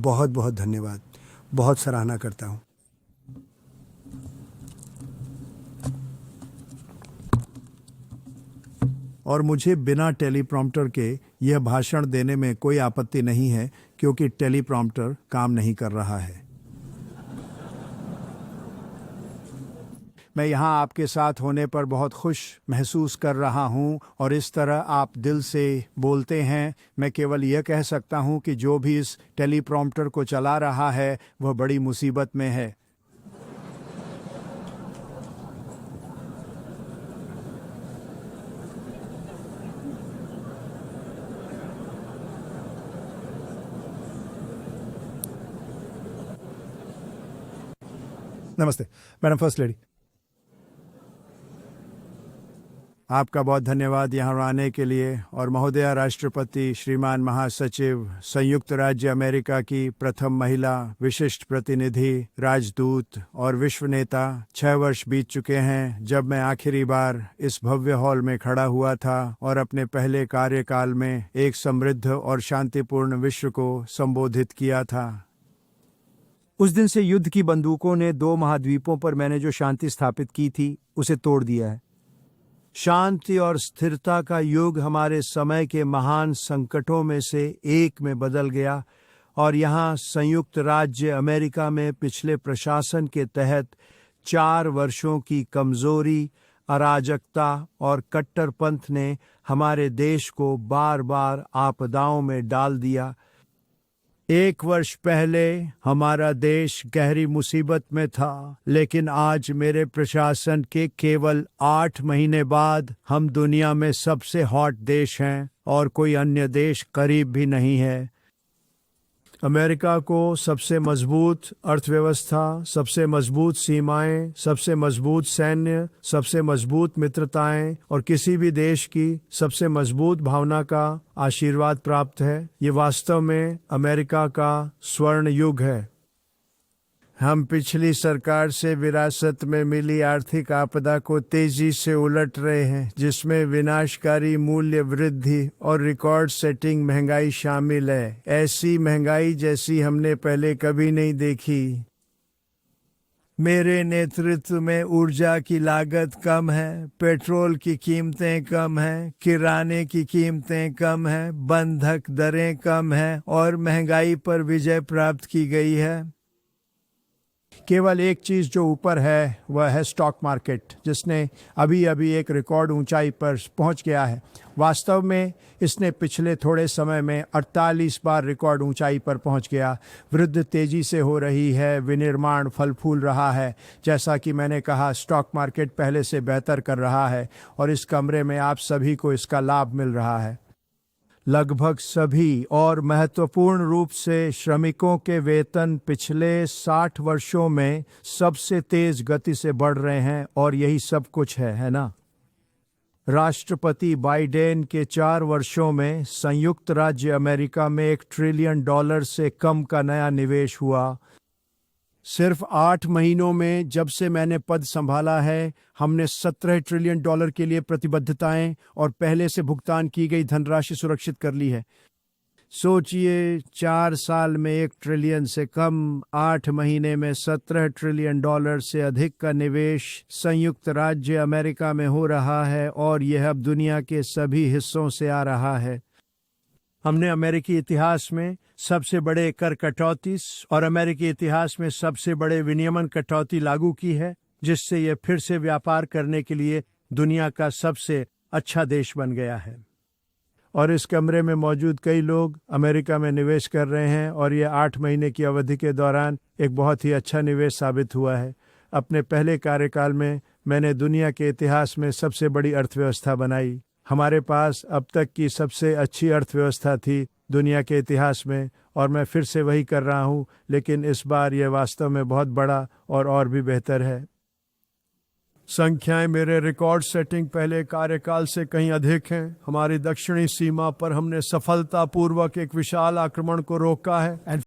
बहुत बहुत धन्यवाद, बहुत सराहना करता हूँ। और मुझे बिना टेलीप्रॉम्प्टर के यह भाषण देने में कोई आपत्ति नहीं है, क्योंकि टेलीप्रॉम्प्टर काम नहीं कर रहा है। मैं यहाँ आपके साथ होने पर बहुत खुश महसूस कर रहा हूँ और इस तरह आप दिल से बोलते हैं। मैं केवल यह कह सकता हूँ कि जो भी इस टेलीप्रॉम्प्टर को चला रहा है वह बड़ी मुसीबत में है। नमस्ते मैडम फर्स्ट लेडी, आपका बहुत धन्यवाद यहाँ आने के लिए। और महोदया राष्ट्रपति, श्रीमान महासचिव, संयुक्त राज्य अमेरिका की प्रथम महिला विशिष्ट प्रतिनिधि, राजदूत और विश्व नेता, 6 वर्ष बीत चुके हैं जब मैं आखिरी बार इस भव्य हॉल में खड़ा हुआ था और अपने पहले कार्यकाल में एक समृद्ध और शांतिपूर्ण विश्व को संबोधित किया था। उस दिन से युद्ध की बंदूकों ने 2 महाद्वीपों पर मैंने जो शांति स्थापित की थी उसे तोड़ दिया है। शांति और स्थिरता का युग हमारे समय के महान संकटों में से एक में बदल गया और यहाँ संयुक्त राज्य अमेरिका में पिछले प्रशासन के तहत 4 वर्षों की कमजोरी, अराजकता और कट्टरपंथ ने हमारे देश को बार बार आपदाओं में डाल दिया। 1 वर्ष पहले हमारा देश गहरी मुसीबत में था, लेकिन आज मेरे प्रशासन के केवल 8 महीने बाद हम दुनिया में सबसे हॉट देश हैं और कोई अन्य देश करीब भी नहीं है। अमेरिका को सबसे मजबूत अर्थव्यवस्था, सबसे मजबूत सीमाएं, सबसे मजबूत सैन्य, सबसे मजबूत मित्रताएं और किसी भी देश की सबसे मजबूत भावना का आशीर्वाद प्राप्त है। ये वास्तव में अमेरिका का स्वर्ण युग है। हम पिछली सरकार से विरासत में मिली आर्थिक आपदा को तेजी से उलट रहे हैं, जिसमें विनाशकारी मूल्य वृद्धि और रिकॉर्ड सेटिंग महंगाई शामिल है। ऐसी महंगाई जैसी हमने पहले कभी नहीं देखी। मेरे नेतृत्व में ऊर्जा की लागत कम है, पेट्रोल की कीमतें कम हैं, किराने की कीमतें कम हैं, बंधक दरें कम हैं और महंगाई पर विजय प्राप्त की गई है। केवल एक चीज जो ऊपर है वह है स्टॉक मार्केट, जिसने अभी अभी एक रिकॉर्ड ऊंचाई पर पहुंच गया है। वास्तव में इसने पिछले थोड़े समय में 48 बार रिकॉर्ड ऊंचाई पर पहुंच गया। वृद्धि तेजी से हो रही है, विनिर्माण फल फूल रहा है। जैसा कि मैंने कहा, स्टॉक मार्केट पहले से बेहतर कर रहा है और इस कमरे में आप सभी को इसका लाभ मिल रहा है। लगभग सभी और महत्वपूर्ण रूप से श्रमिकों के वेतन पिछले 60 वर्षों में सबसे तेज गति से बढ़ रहे हैं और यही सब कुछ है ना? राष्ट्रपति बाइडेन के 4 वर्षों में संयुक्त राज्य अमेरिका में $1 ट्रिलियन से कम का नया निवेश हुआ। सिर्फ 8 महीनों में जब से मैंने पद संभाला है, हमने $17 ट्रिलियन के लिए प्रतिबद्धताएं और पहले से भुगतान की गई धनराशि सुरक्षित कर ली है। सोचिए, 4 साल में $1 ट्रिलियन से कम, 8 महीने में $17 ट्रिलियन से अधिक का निवेश संयुक्त राज्य अमेरिका में हो रहा है और यह अब दुनिया के सभी हिस्सों से आ रहा है। हमने अमेरिकी इतिहास में सबसे बड़े कर कटौती और अमेरिकी इतिहास में सबसे बड़े विनियमन कटौती लागू की है, जिससे यह फिर से व्यापार करने के लिए दुनिया का सबसे अच्छा देश बन गया है। और इस कमरे में मौजूद कई लोग अमेरिका में निवेश कर रहे हैं और यह 8 महीने की अवधि के दौरान एक बहुत ही अच्छा निवेश साबित हुआ है। अपने पहले कार्यकाल में मैंने दुनिया के इतिहास में सबसे बड़ी अर्थव्यवस्था बनाई। हमारे पास अब तक की सबसे अच्छी अर्थव्यवस्था थी दुनिया के इतिहास में और मैं फिर से वही कर रहा हूँ, लेकिन इस बार यह वास्तव में बहुत बड़ा और भी बेहतर है। संख्याएं मेरे रिकॉर्ड सेटिंग पहले कार्यकाल से कहीं अधिक हैं। हमारी दक्षिणी सीमा पर हमने सफलतापूर्वक एक विशाल आक्रमण को रोका है।